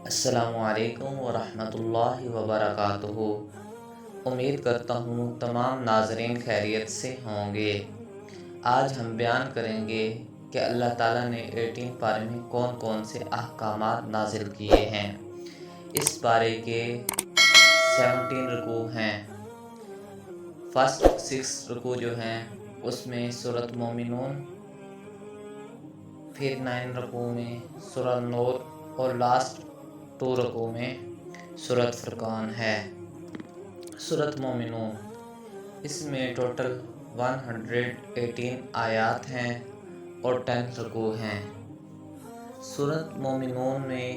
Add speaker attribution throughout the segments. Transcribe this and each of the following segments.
Speaker 1: السلام علیکم ورحمۃ اللہ وبرکاتہ۔ امید کرتا ہوں تمام ناظرین خیریت سے ہوں گے۔ آج ہم بیان کریں گے کہ اللہ تعالیٰ نے 18 پارے میں کون کون سے احکامات نازل کیے ہیں۔ اس پارے کے 17 رکوع ہیں۔ فرسٹ 6 رکوع جو ہیں اس میں سورۃ مومنون، پھر 9 رکوع میں سورۃ نور اور لاسٹ 2 رکوع میں سورۃ فرقان ہے۔ سورۃ مومنون، اس میں ٹوٹل 118 آیات ہیں اور 10 رکوع ہیں۔ سورۃ مومنون میں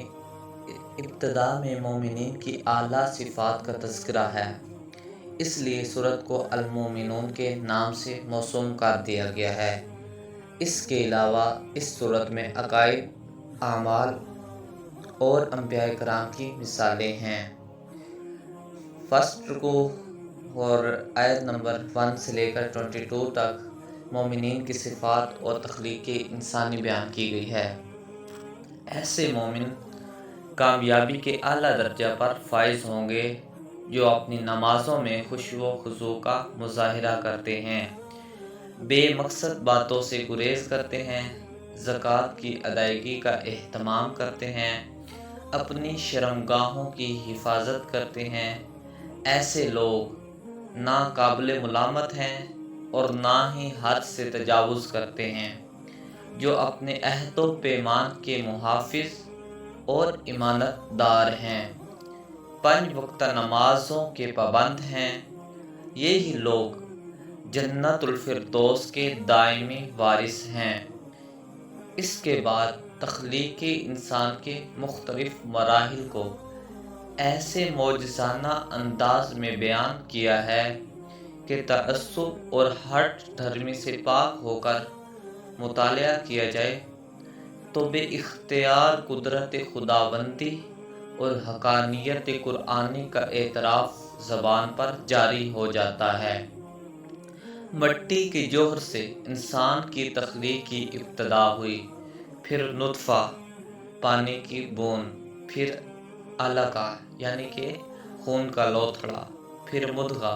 Speaker 1: ابتدا میں مومنین کی اعلیٰ صفات کا تذکرہ ہے، اس لیے سورۃ کو المومنون کے نام سے موسوم کر دیا گیا ہے۔ اس کے علاوہ اس سورت میں عقائد، اعمال اور انبیاء کرام کی مثالیں ہیں۔ فرسٹ رکوع اور آیت نمبر 1 سے لے کر 22 تک مومنین کی صفات اور تخلیق انسانی بیان کی گئی ہے۔ ایسے مومن کامیابی کے اعلیٰ درجہ پر فائز ہوں گے جو اپنی نمازوں میں خشوع و خضوع کا مظاہرہ کرتے ہیں، بے مقصد باتوں سے گریز کرتے ہیں، زکوٰۃ کی ادائیگی کا اہتمام کرتے ہیں، اپنی شرمگاہوں کی حفاظت کرتے ہیں۔ ایسے لوگ نہ قابل ملامت ہیں اور نہ ہی حد سے تجاوز کرتے ہیں، جو اپنے عہد و پیمان کے محافظ اور امانت دار ہیں، 5 وقتہ نمازوں کے پابند ہیں۔ یہی لوگ جنت الفردوس کے دائمی وارث ہیں۔ اس کے بعد تخلیق انسان کے مختلف مراحل کو ایسے معجزانہ انداز میں بیان کیا ہے کہ تعصب اور ہٹ دھرمی سے پاک ہو کر مطالعہ کیا جائے تو بے اختیار قدرت خداوندی اور حقانیت قرآنی کا اعتراف زبان پر جاری ہو جاتا ہے۔ مٹی کے جوہر سے انسان کی تخلیق کی ابتدا ہوئی، پھر نطفہ پانی کی بوند، پھر علقہ یعنی کہ خون کا لوتھڑا، پھر مضغہ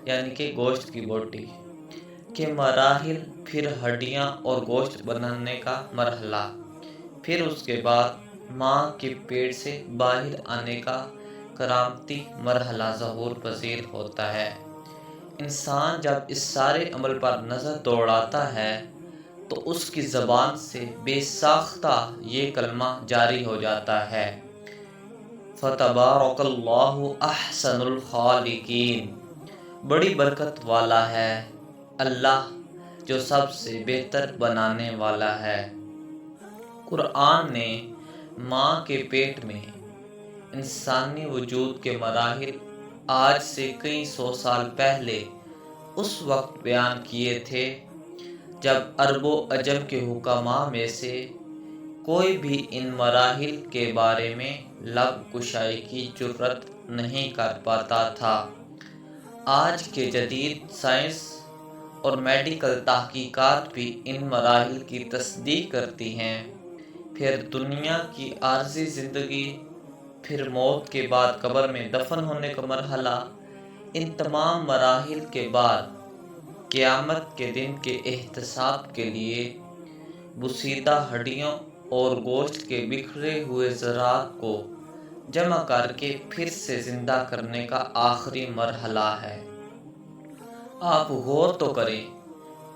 Speaker 1: یعنی کہ گوشت کی بوٹی کے مراحل، پھر ہڈیاں اور گوشت بننے کا مرحلہ، پھر اس کے بعد ماں کے پیٹ سے باہر آنے کا کرامتی مرحلہ ظہور پذیر ہوتا ہے۔ انسان جب اس سارے عمل پر نظر دوڑاتا ہے تو اس کی زبان سے بے ساختہ یہ کلمہ جاری ہو جاتا ہے، فَتَبَارَكَ اللَّهُ أَحْسَنُ الْخَالِقِينَ، بڑی برکت والا ہے اللہ جو سب سے بہتر بنانے والا ہے۔ قرآن نے ماں کے پیٹ میں انسانی وجود کے مراحل آج سے کئی 100 سال پہلے اس وقت بیان کیے تھے جب عرب و عجم کے حکماء میں سے کوئی بھی ان مراحل کے بارے میں لب کشائی کی جرات نہیں کر پاتا تھا۔ آج کے جدید سائنس اور میڈیکل تحقیقات بھی ان مراحل کی تصدیق کرتی ہیں۔ پھر دنیا کی عارضی زندگی، پھر موت کے بعد قبر میں دفن ہونے کا مرحلہ، ان تمام مراحل کے بعد قیامت کے دن کے احتساب کے لیے بوسیدہ ہڈیوں اور گوشت کے بکھرے ہوئے ذرات کو جمع کر کے پھر سے زندہ کرنے کا آخری مرحلہ ہے۔ آپ غور تو کریں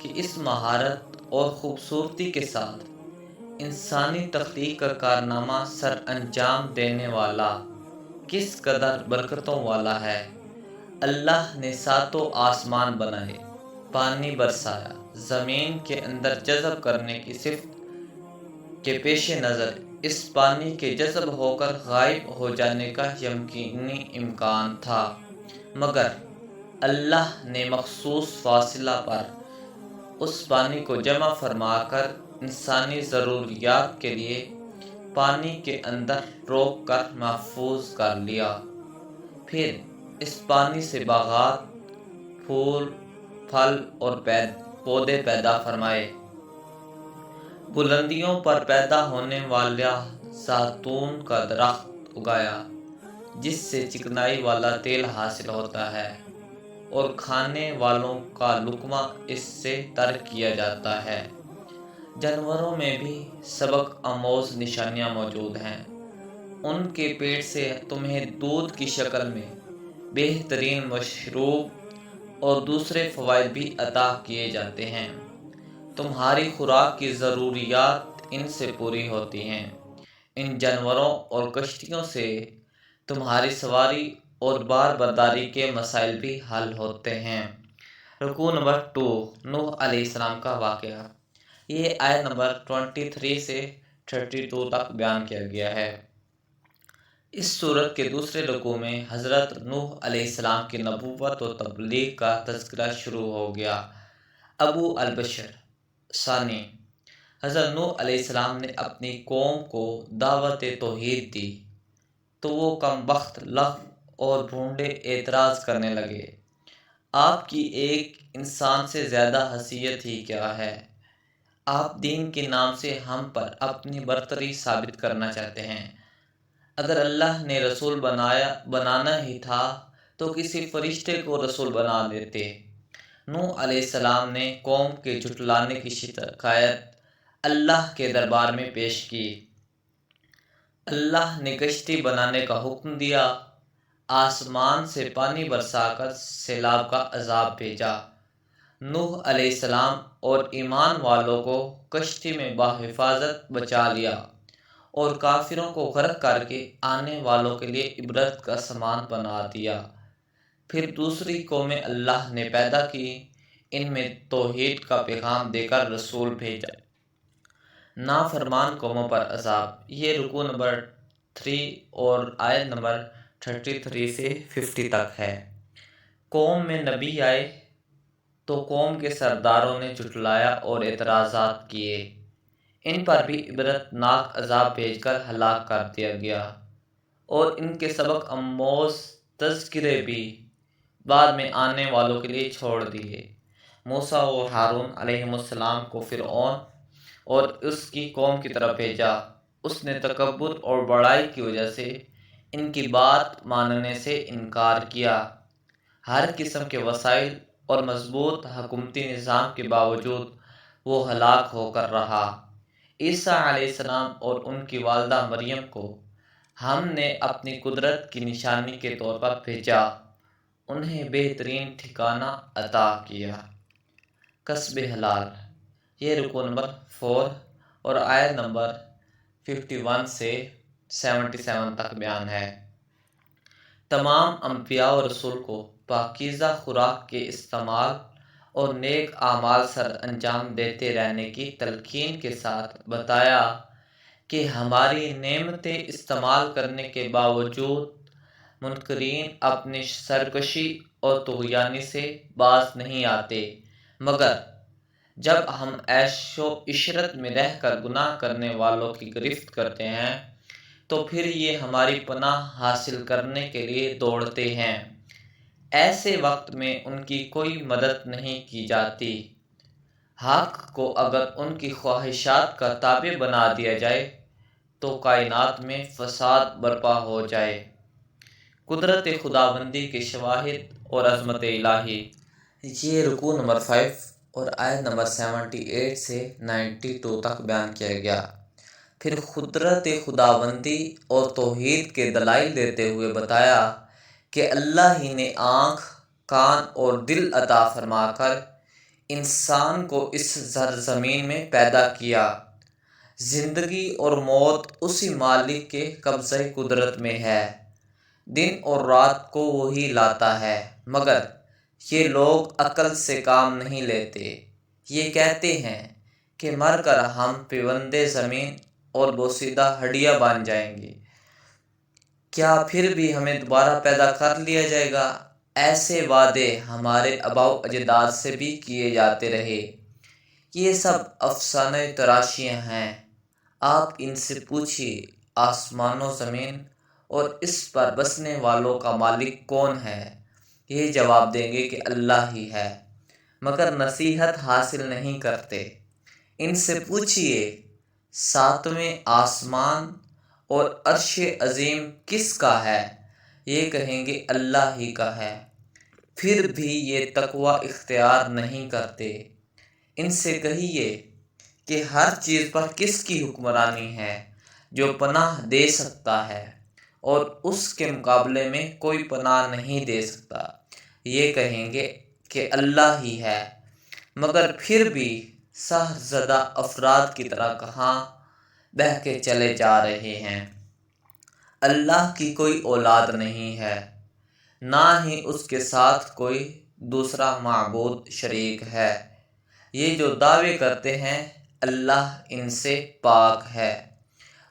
Speaker 1: کہ اس مہارت اور خوبصورتی کے ساتھ انسانی تخلیق کا کارنامہ سر انجام دینے والا کس قدر برکتوں والا ہے۔ اللہ نے 7 آسمان بنائے، پانی برسایا، زمین کے اندر جذب کرنے کی صفت کے پیش نظر اس پانی کے جذب ہو کر غائب ہو جانے کا یقینی امکان تھا، مگر اللہ نے مخصوص فاصلہ پر اس پانی کو جمع فرما کر انسانی ضروریات کے لیے پانی کے اندر روک کر محفوظ کر لیا۔ پھر اس پانی سے باغات، پھول، پھل اور پودے پیدا فرمائے۔ بلندیوں پر پیدا ہونے والا زیتون کا درخت اگایا جس سے چکنائی والا تیل حاصل ہوتا ہے اور کھانے والوں کا لقمہ اس سے تر کیا جاتا ہے۔ جانوروں میں بھی سبق آموز نشانیاں موجود ہیں۔ ان کے پیٹ سے تمہیں دودھ کی شکل میں بہترین مشروب اور دوسرے فوائد بھی عطا کیے جاتے ہیں۔ تمہاری خوراک کی ضروریات ان سے پوری ہوتی ہیں۔ ان جانوروں اور کشتیوں سے تمہاری سواری اور بار برداری کے مسائل بھی حل ہوتے ہیں۔ رکوع نمبر 2، نوح علیہ السلام کا واقعہ۔ یہ آیت نمبر 23 سے 32 تک بیان کیا گیا ہے۔ اس سورت کے دوسرے رکوع میں حضرت نوح علیہ السلام کی نبوت و تبلیغ کا تذکرہ شروع ہو گیا۔ ابو البشر ثانی، حضرت نوح علیہ السلام نے اپنی قوم کو دعوت توحید دی تو وہ کم بخت لغو اور بھونڈے اعتراض کرنے لگے۔ آپ کی ایک انسان سے زیادہ حیثیت ہی کیا ہے؟ آپ دین کے نام سے ہم پر اپنی برتری ثابت کرنا چاہتے ہیں۔ اگر اللہ نے رسول بنانا ہی تھا تو کسی فرشتے کو رسول بنا دیتے۔ نوح علیہ السلام نے قوم کے جھٹلانے کی شکایت اللہ کے دربار میں پیش کی۔ اللہ نے کشتی بنانے کا حکم دیا، آسمان سے پانی برسا کر سیلاب کا عذاب بھیجا۔ نوح علیہ السلام اور ایمان والوں کو کشتی میں بحفاظت بچا لیا اور کافروں کو غرق کر کے آنے والوں کے لیے عبرت کا سامان بنا دیا۔ پھر دوسری قومیں اللہ نے پیدا کی، ان میں توحید کا پیغام دے کر رسول بھیجا۔ نافرمان قوموں پر عذاب۔ یہ رکوع نمبر 3 اور آیت نمبر 33 سے 50 تک ہے۔ قوم میں نبی آئے تو قوم کے سرداروں نے جھٹلایا اور اعتراضات کیے۔ ان پر بھی عبرت ناک عذاب بھیج کر ہلاک کر دیا گیا اور ان کے سبق آموز تذکرے بھی بعد میں آنے والوں کے لیے چھوڑ دیے۔ موسیٰ و ہارون علیہم السلام کو فرعون اور اس کی قوم کی طرف بھیجا۔ اس نے تکبر اور بڑائی کی وجہ سے ان کی بات ماننے سے انکار کیا۔ ہر قسم کے وسائل اور مضبوط حکومتی نظام کے باوجود وہ ہلاک ہو کر رہا۔ عیسیٰ علیہ السلام اور ان کی والدہ مریم کو ہم نے اپنی قدرت کی نشانی کے طور پر بھیجا، انہیں بہترین ٹھکانہ عطا کیا۔ کسب حلال۔ یہ رکوع نمبر 4 اور آیت نمبر 51 سے 77 تک بیان ہے۔ تمام انبیاء و رسول کو پاکیزہ خوراک کے استعمال اور نیک اعمال سر انجام دیتے رہنے کی تلقین کے ساتھ بتایا کہ ہماری نعمتیں استعمال کرنے کے باوجود منکرین اپنی سرکشی اور طغیانی سے باز نہیں آتے، مگر جب ہم عیش و عشرت میں رہ کر گناہ کرنے والوں کی گرفت کرتے ہیں تو پھر یہ ہماری پناہ حاصل کرنے کے لیے دوڑتے ہیں۔ ایسے وقت میں ان کی کوئی مدد نہیں کی جاتی۔ حق کو اگر ان کی خواہشات کا تابع بنا دیا جائے تو کائنات میں فساد برپا ہو جائے۔ قدرت خداوندی کے شواہد اور عظمت الہی۔ یہ رکوع نمبر 5 اور آیت نمبر 78 سے 92 تک بیان کیا گیا۔ پھر قدرت خداوندی اور توحید کے دلائل دیتے ہوئے بتایا کہ اللہ ہی نے آنکھ، کان اور دل عطا فرما کر انسان کو اس سرزمین میں پیدا کیا۔ زندگی اور موت اسی مالک کے قبضہ قدرت میں ہے۔ دن اور رات کو وہی لاتا ہے، مگر یہ لوگ عقل سے کام نہیں لیتے۔ یہ کہتے ہیں کہ مر کر ہم پیوندے زمین اور بوسیدہ ہڈیاں بن جائیں گے، کیا پھر بھی ہمیں دوبارہ پیدا کر لیا جائے گا؟ ایسے وعدے ہمارے آباء و اجداد سے بھی کیے جاتے رہے۔ یہ سب افسانہ تراشیاں ہیں۔ آپ ان سے پوچھیے، آسمان و زمین اور اس پر بسنے والوں کا مالک کون ہے؟ یہ جواب دیں گے کہ اللہ ہی ہے، مگر نصیحت حاصل نہیں کرتے۔ ان سے پوچھیے، ساتویں آسمان اور عرش عظیم کس کا ہے؟ یہ کہیں گے اللہ ہی کا ہے۔ پھر بھی یہ تقوی اختیار نہیں کرتے۔ ان سے کہیے کہ ہر چیز پر کس کی حکمرانی ہے، جو پناہ دے سکتا ہے اور اس کے مقابلے میں کوئی پناہ نہیں دے سکتا۔ یہ کہیں گے کہ اللہ ہی ہے، مگر پھر بھی سحر زدہ افراد کی طرح کہاں بہہ کے چلے جا رہے ہیں۔ اللہ کی کوئی اولاد نہیں ہے، نہ ہی اس کے ساتھ کوئی دوسرا معبود شریک ہے۔ یہ جو دعوے کرتے ہیں اللہ ان سے پاک ہے۔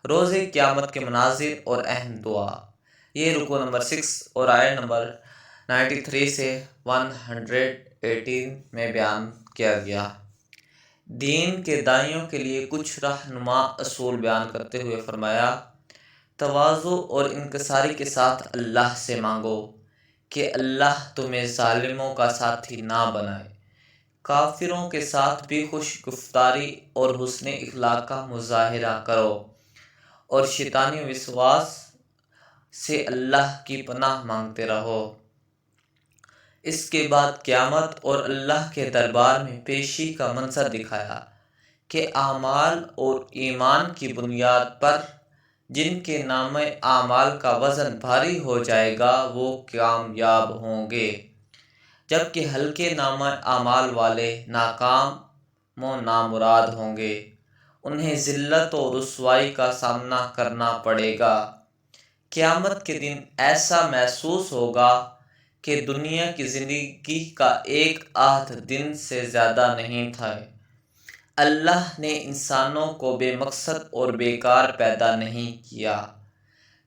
Speaker 1: روز قیامت کے مناظر اور اہم دعا، یہ رکوع نمبر 6 اور آیت نمبر 93 سے 118 میں بیان کیا گیا۔ دین کے داعیوں کے لیے کچھ رہنما اصول بیان کرتے ہوئے فرمایا، تواضع اور انکساری کے ساتھ اللہ سے مانگو کہ اللہ تمہیں ظالموں کا ساتھی نہ بنائے۔ کافروں کے ساتھ بھی خوش گفتاری اور حسن اخلاق کا مظاہرہ کرو، اور شیطانی وسواس سے اللہ کی پناہ مانگتے رہو۔ اس کے بعد قیامت اور اللہ کے دربار میں پیشی کا منظر دکھایا کہ اعمال اور ایمان کی بنیاد پر جن کے نامہ اعمال کا وزن بھاری ہو جائے گا وہ کامیاب ہوں گے، جبکہ ہلکے نامہ اعمال والے ناکام و نامراد ہوں گے۔ انہیں ذلت و رسوائی کا سامنا کرنا پڑے گا۔ قیامت کے دن ایسا محسوس ہوگا کہ دنیا کی زندگی کا ایک آدھ دن سے زیادہ نہیں تھا۔ اللہ نے انسانوں کو بے مقصد اور بیکار پیدا نہیں کیا۔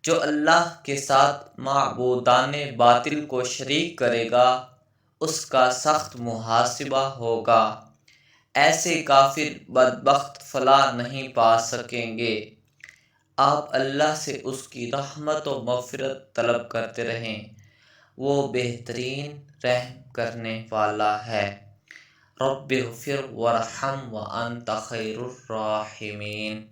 Speaker 1: جو اللہ کے ساتھ معبودان باطل کو شریک کرے گا اس کا سخت محاسبہ ہوگا۔ ایسے کافر بدبخت فلاح نہیں پا سکیں گے۔ آپ اللہ سے اس کی رحمت و مغفرت طلب کرتے رہیں، وہ بہترین رحم کرنے والا ہے۔ رب اغفر وارحم وانت خیر الراحمین۔